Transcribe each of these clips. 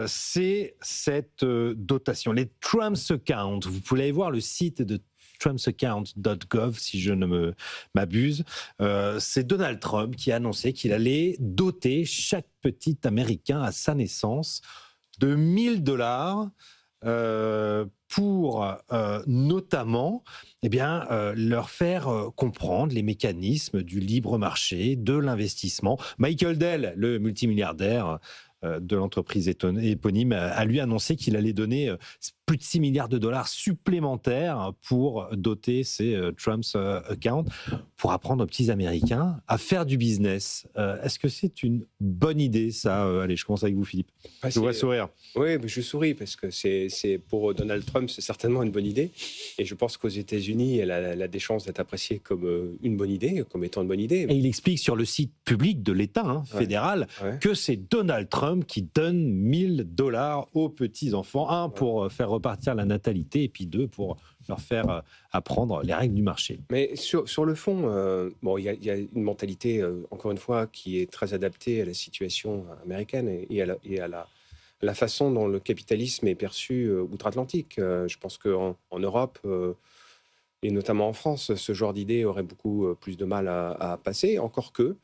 c'est cette dotation, les Trump's Account. Vous pouvez aller voir le site de trumpsaccount.gov si je ne m'abuse. C'est Donald Trump qui a annoncé qu'il allait doter chaque petit Américain à sa naissance de $1000 pour notamment leur faire comprendre les mécanismes du libre marché, de l'investissement. Michael Dell, le multimilliardaire de l'entreprise éponyme, a lui annoncé qu'il allait donner plus de $6 milliards supplémentaires pour doter ces Trump's Account, pour apprendre aux petits Américains à faire du business. Est-ce que c'est une bonne idée, ça? Allez, je commence avec vous, Philippe. Je vous vois sourire. Oui, mais je souris parce que c'est pour Donald Trump, c'est certainement une bonne idée. Et je pense qu'aux États-Unis, elle a des chances d'être appréciée comme une bonne idée, comme étant une bonne idée. Et il explique sur le site public de l'État fédéral que c'est Donald Trump qui donne $1000 aux petits-enfants. Un, pour faire repartir la natalité, et puis deux, pour leur faire apprendre les règles du marché. Mais sur le fond, il y a une mentalité, encore une fois, qui est très adaptée à la situation américaine et à la façon dont le capitalisme est perçu outre-Atlantique. Je pense qu'en Europe, et notamment en France, ce genre d'idée aurait beaucoup plus de mal à passer, encore que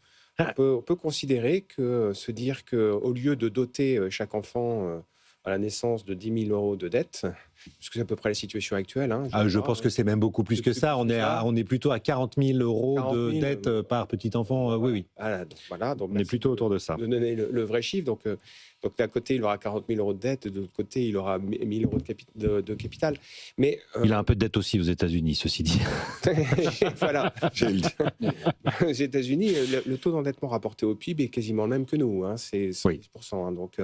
on peut considérer que se dire qu'au lieu de doter chaque enfant à la naissance de 10 000 € de dette, parce que c'est à peu près la situation actuelle. Je pense que c'est même beaucoup plus que ça. On est plutôt à 40 000 € de dette par petit enfant. Oui. Donc on est plutôt autour de ça. De donner le vrai chiffre. Donc d'un côté, il aura 40 000 € de dette, de l'autre côté, il aura 1 000 € de capital. Mais, il a un peu de dette aussi aux États-Unis, ceci dit. Voilà. Aux États-Unis, le taux d'endettement rapporté au PIB est quasiment le même que nous. C'est 10%. Donc...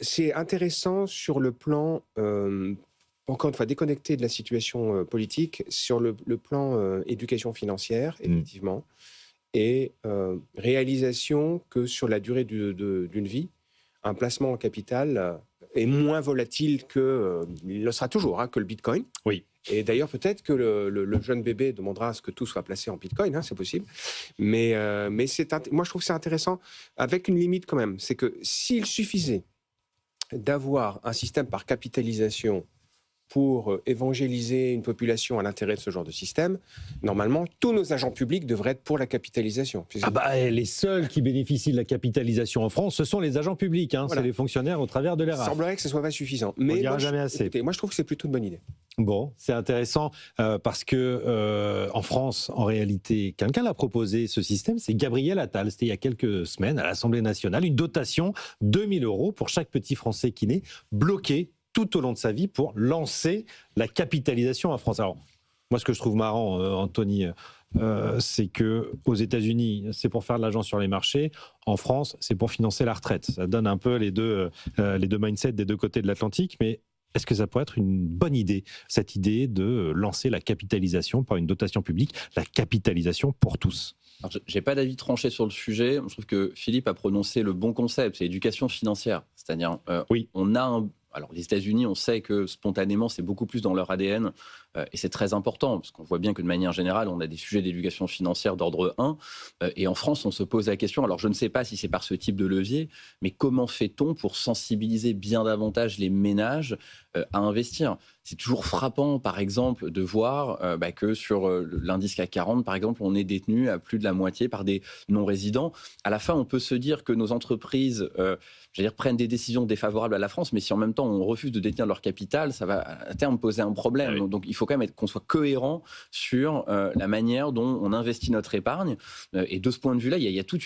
c'est intéressant sur le plan, encore une fois, déconnecté de la situation politique, sur le plan éducation financière, effectivement, et réalisation que sur la durée d'une vie, un placement en capital est moins volatile il le sera toujours, que le Bitcoin. Oui. Et d'ailleurs, peut-être que le jeune bébé demandera à ce que tout soit placé en Bitcoin, c'est possible. Mais moi, je trouve que c'est intéressant, avec une limite quand même. C'est que s'il suffisait d'avoir un système par capitalisation pour évangéliser une population à l'intérêt de ce genre de système, normalement, tous nos agents publics devraient être pour la capitalisation. Les seuls qui bénéficient de la capitalisation en France, ce sont les agents publics. Voilà. C'est les fonctionnaires au travers de l'ERAF. Il semblerait que ce ne soit pas suffisant. Mais on dira jamais assez. Écoutez, moi, je trouve que c'est plutôt une bonne idée. Bon, c'est intéressant parce que en France, en réalité, quelqu'un l'a proposé ce système, c'est Gabriel Attal. C'était il y a quelques semaines à l'Assemblée nationale, une dotation de 2 000 € pour chaque petit Français qui naît, bloqué tout au long de sa vie pour lancer la capitalisation en France. Alors, moi, ce que je trouve marrant, Anthony, c'est que aux États-Unis, c'est pour faire de l'argent sur les marchés. En France, c'est pour financer la retraite. Ça donne un peu les deux mindsets des deux côtés de l'Atlantique, mais est-ce que ça pourrait être une bonne idée, cette idée de lancer la capitalisation par une dotation publique, la capitalisation pour tous? Alors, je n'ai pas d'avis tranché sur le sujet. Je trouve que Philippe a prononcé le bon concept, c'est l'éducation financière. C'est-à-dire, on a alors, les États-Unis, on sait que spontanément, c'est beaucoup plus dans leur ADN et c'est très important parce qu'on voit bien que de manière générale, on a des sujets d'éducation financière d'ordre 1 et en France, on se pose la question, alors je ne sais pas si c'est par ce type de levier, mais comment fait-on pour sensibiliser bien davantage les ménages à investir? C'est toujours frappant, par exemple, de voir que sur l'indice CAC 40, par exemple, on est détenu à plus de la moitié par des non-résidents. À la fin, on peut se dire que nos entreprises prennent des décisions défavorables à la France, mais si en même temps on refuse de détenir leur capital, ça va à terme poser un problème. Oui. Donc il faut quand même qu'on soit cohérent sur la manière dont on investit notre épargne. Et de ce point de vue-là, il y a tout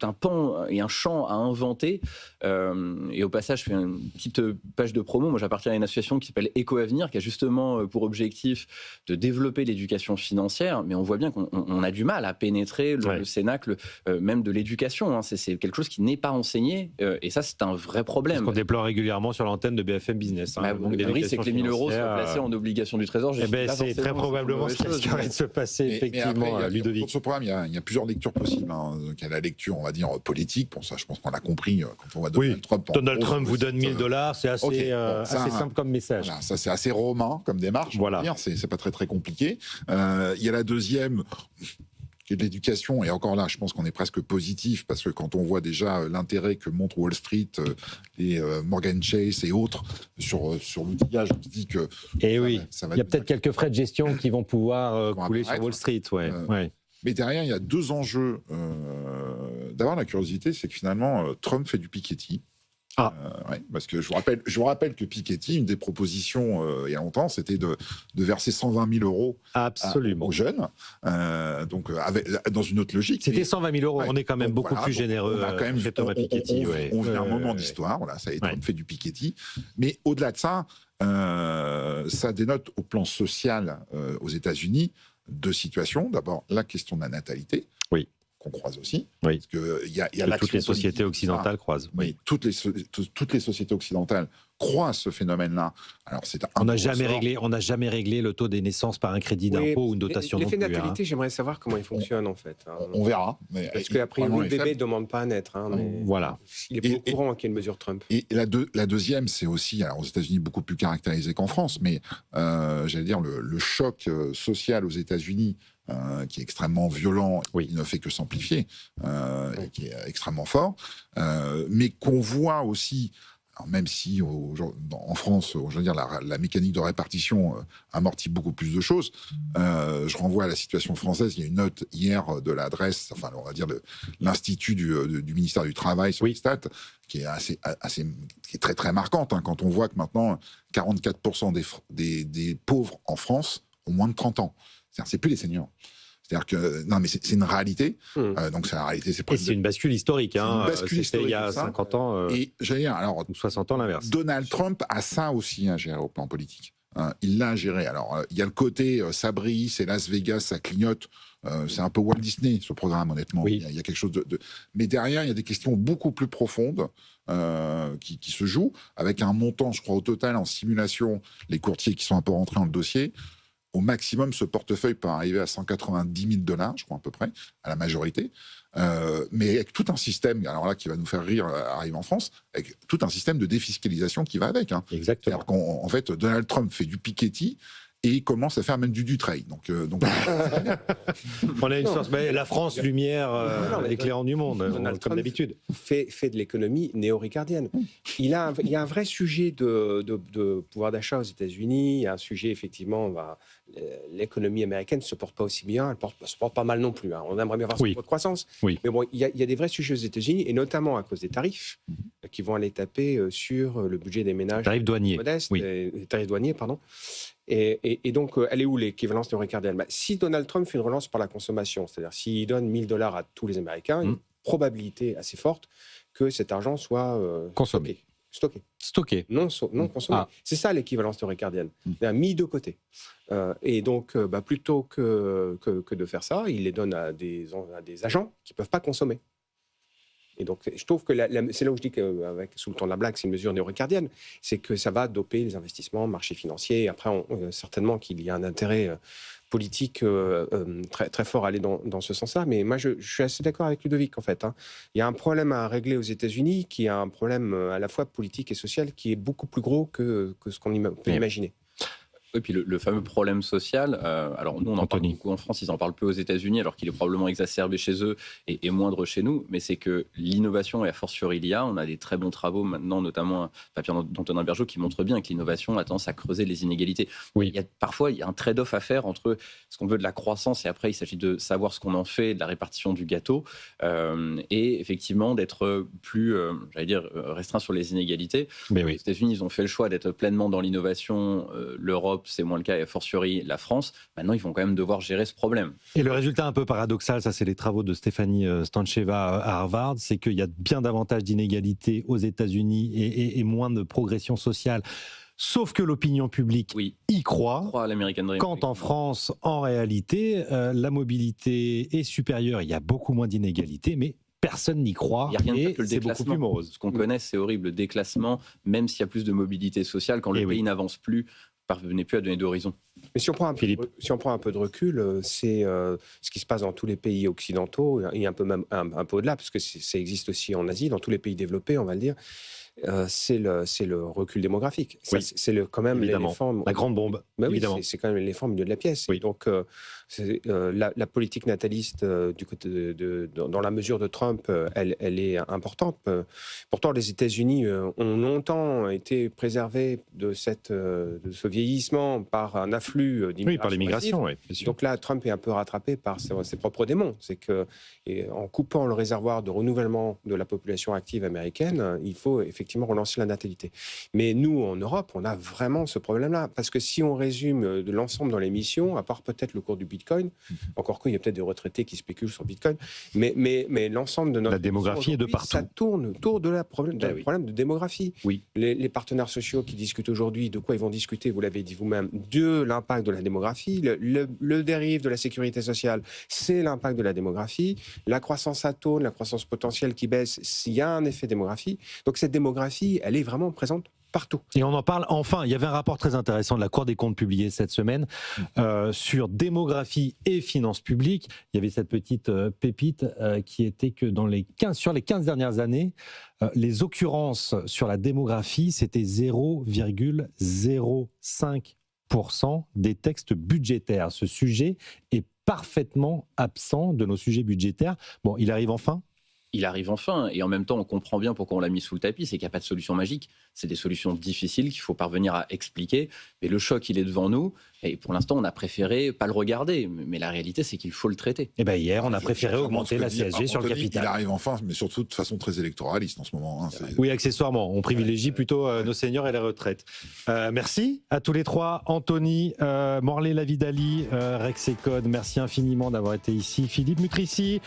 un pan et un champ à inventer. Et au passage, je fais une petite page de promo. Moi, j'appartiens à une association qui s'appelle EcoAvenir, qui a justement pour objectif de développer l'éducation financière. Mais on voit bien qu'on a du mal à pénétrer le cénacle même de l'éducation. C'est quelque chose qui n'est pas enseigné. Et ça, c'est un vrai problème. Ce qu'on déplore régulièrement sur l'antenne de BFM Business. Le risque, c'est que les 1 000 € soient placés en obligation du Trésor. C'est très probablement ce qui risquerait de se passer, effectivement, Ludovic. Pour ce programme, il y a plusieurs lectures possibles. Il y a la lecture, on va dire, politique. Pour ça, je pense qu'on l'a compris quand on voit Donald Trump. Donald Trump vous donne 1 000 $, c'est assez simple comme message. Voilà, ça, c'est assez romain comme démarche. C'est pas très, très compliqué. Il y a la deuxième, qui est de l'éducation. Et encore là, je pense qu'on est presque positif, parce que quand on voit déjà l'intérêt que montre Wall Street, les Morgan Chase et autres sur l'outillage, on se dit que... Et oui, il y a peut-être quelques frais de gestion qui vont pouvoir couler sur Wall Street. Ouais. Mais derrière, il y a deux enjeux. D'abord, la curiosité, c'est que finalement, Trump fait du Piketty. Parce que je vous rappelle que Piketty, une des propositions il y a longtemps, c'était de verser 120 000 euros aux jeunes, donc dans une autre logique. C'était 120 000 euros, on est quand même beaucoup plus généreux. On vit un moment d'histoire, voilà, ça a été fait du Piketty. Mais au-delà de ça, ça dénote au plan social aux États-Unis deux situations. D'abord, la question de la natalité. Qu'on croise aussi, parce que toutes les sociétés occidentales croisent. Mais toutes les sociétés occidentales croisent ce phénomène-là. Alors on n'a jamais réglé le taux des naissances par un crédit d'impôt ou une dotation. L'effet de natalité, j'aimerais savoir comment il fonctionne en fait. On verra. Parce qu'a priori, le bébé ne demande pas à naître. Voilà. Il est au courant qu'il y a une mesure Trump. Et la deuxième, c'est aussi, alors aux États-Unis beaucoup plus caractérisé qu'en France, mais j'allais dire le choc social aux États-Unis. Qui est extrêmement violent, qui ne fait que s'amplifier, qui est extrêmement fort, mais qu'on voit aussi, alors même si en France, je veux dire, la mécanique de répartition amortit beaucoup plus de choses. Je renvoie à la situation française. Il y a une note hier de l'adresse, enfin on va dire l'Institut du ministère du Travail sur les stats, qui est très très marquante, quand on voit que maintenant 44% des pauvres en France ont moins de 30 ans. C'est plus les seniors. C'est-à-dire que non, mais c'est une réalité. Donc c'est la réalité. C'est une bascule historique. C'était il y a 50 ans. Et j'allais dire, alors 60 ans l'inverse. Donald Trump a ça aussi à gérer au plan politique. Il l'a géré. Alors il y a le côté ça brille, c'est Las Vegas, ça clignote. C'est un peu Walt Disney ce programme, honnêtement. Il y a quelque chose de. Mais derrière, il y a des questions beaucoup plus profondes qui se jouent avec un montant, je crois, au total en simulation. Les courtiers qui sont un peu rentrés dans le dossier. Au maximum, ce portefeuille peut arriver à 190 000 $, je crois à peu près, à la majorité. Mais avec tout un système, alors là, qui va nous faire rire, arrive en France, avec tout un système de défiscalisation qui va avec. Exactement. C'est-à-dire qu'en fait, Donald Trump fait du Piketty et commence à faire même du Dutreil. Donc on a une sorte, la France lumière éclairant du monde, comme d'habitude. Fait de l'économie néo-ricardienne. Il y a un vrai sujet de pouvoir d'achat aux États-Unis. Il y a un sujet, effectivement, l'économie américaine ne se porte pas aussi bien, elle ne se porte pas mal non plus. On aimerait bien avoir ce taux de croissance. Mais bon, il y a des vrais sujets aux États-Unis, et notamment à cause des tarifs qui vont aller taper sur le budget des ménages modestes, les tarifs douaniers, pardon. Et donc, elle est où l'équivalence néo-ricardienne ? Si Donald Trump fait une relance par la consommation, c'est-à-dire s'il donne 1 000 $ à tous les Américains, il y a une probabilité assez forte que cet argent soit consommé. Stocké. Non consommé. C'est ça l'équivalence néo-ricardienne. Mis de côté. Et donc, plutôt que de faire ça, il les donne à des agents qui ne peuvent pas consommer. Et donc, je trouve que c'est là où je dis sous le ton de la blague, c'est une mesure néo-ricardienne, c'est que ça va doper les investissements, marchés financiers. Et après, certainement qu'il y a un intérêt politique très, très fort à aller dans ce sens-là. Mais moi, je suis assez d'accord avec Ludovic, en fait. Il y a un problème à régler aux États-Unis qui est un problème à la fois politique et social qui est beaucoup plus gros que ce qu'on peut imaginer. Et puis le fameux problème social, alors nous on en parle beaucoup en France, ils en parlent peu aux États-Unis alors qu'il est probablement exacerbé chez eux et moindre chez nous, mais c'est que l'innovation et a fortiori l'IA, on a des très bons travaux maintenant, notamment un papier d'Antonin Bergeau qui montre bien que l'innovation a tendance à creuser les inégalités. Parfois il y a un trade-off à faire entre ce qu'on veut de la croissance et après il s'agit de savoir ce qu'on en fait, de la répartition du gâteau et effectivement d'être plus, restreint sur les inégalités. Les États-Unis ils ont fait le choix d'être pleinement dans l'innovation, l'Europe c'est moins le cas, et a fortiori la France. Maintenant, ils vont quand même devoir gérer ce problème. Et le résultat un peu paradoxal, ça c'est les travaux de Stéphanie Stancheva à Harvard, c'est qu'il y a bien davantage d'inégalités aux États-Unis et moins de progression sociale. Sauf que l'opinion publique y croit, à l'American Dream. Quand en France, en réalité, la mobilité est supérieure, il y a beaucoup moins d'inégalités, mais personne n'y croit. Il n'y a rien de pire que le c'est beaucoup plus morose. Ce qu'on connaît, c'est horrible, le déclassement, même s'il y a plus de mobilité sociale, quand le pays n'avance plus, parvenez plus à donner d'horizon. Mais si on prend un peu de recul, c'est ce qui se passe dans tous les pays occidentaux, et un peu même un peu au-delà, parce que ça existe aussi en Asie, dans tous les pays développés, on va le dire. C'est le recul démographique. Oui. C'est quand même l'éléphant. La grande bombe. Bah oui, c'est quand même l'éléphant au milieu de la pièce. Oui. Et donc, la politique nataliste, du côté dans la mesure de Trump, elle est importante. Pourtant, les États-Unis ont longtemps été préservés de ce vieillissement par un afflux d'immigration. Oui, par l'immigration, oui, bien sûr. Donc là, Trump est un peu rattrapé par ses propres démons. C'est que, en coupant le réservoir de renouvellement de la population active américaine, il faut effectivement relancer la natalité. Mais nous, en Europe, on a vraiment ce problème-là. Parce que si on résume de l'ensemble dans l'émission, à part peut-être le cours du Bitcoin, encore qu'il y a peut-être des retraités qui spéculent sur Bitcoin, mais l'ensemble de notre... La démographie est de partout. Ça tourne autour de problème de démographie. Oui. Les partenaires sociaux qui discutent aujourd'hui, de quoi ils vont discuter, vous l'avez dit vous-même, de l'impact de la démographie. Le dérive de la sécurité sociale, c'est l'impact de la démographie. La croissance atone, la croissance potentielle qui baisse, il y a un effet démographie. Donc cette démographie, elle est vraiment présente partout. Et on en parle enfin. Il y avait un rapport très intéressant de la Cour des comptes publié cette semaine sur démographie et finances publiques. Il y avait cette petite pépite qui était que sur les 15 dernières années, les occurrences sur la démographie, c'était 0,05% des textes budgétaires. Ce sujet est parfaitement absent de nos sujets budgétaires. Bon, il arrive enfin ? Il arrive enfin, et en même temps, on comprend bien pourquoi on l'a mis sous le tapis, c'est qu'il n'y a pas de solution magique. C'est des solutions difficiles qu'il faut parvenir à expliquer. Mais le choc, il est devant nous, et pour l'instant, on a préféré pas le regarder. Mais la réalité, c'est qu'il faut le traiter. Et bien hier, on a préféré augmenter la CSG sur le capital. Il arrive enfin, mais surtout de façon très électoraliste en ce moment. Hein, oui, accessoirement. On privilégie plutôt nos seniors et les retraites. Merci à tous les trois. Anthony, Morley Lavidali, Rex Ecode, merci infiniment d'avoir été ici. Philippe Mutrici,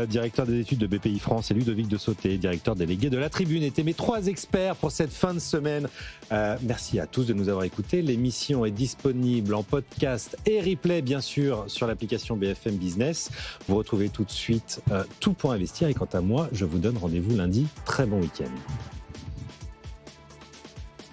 directeur des études de BPI France, et Ludovic de Sauté, directeur délégué de La Tribune, étaient mes trois experts pour cette fin de semaine. Merci à tous de nous avoir écoutés. L'émission est disponible en podcast et replay, bien sûr, sur l'application BFM Business. Vous retrouvez tout de suite Tout pour investir. Et quant à moi, je vous donne rendez-vous lundi. Très bon week-end.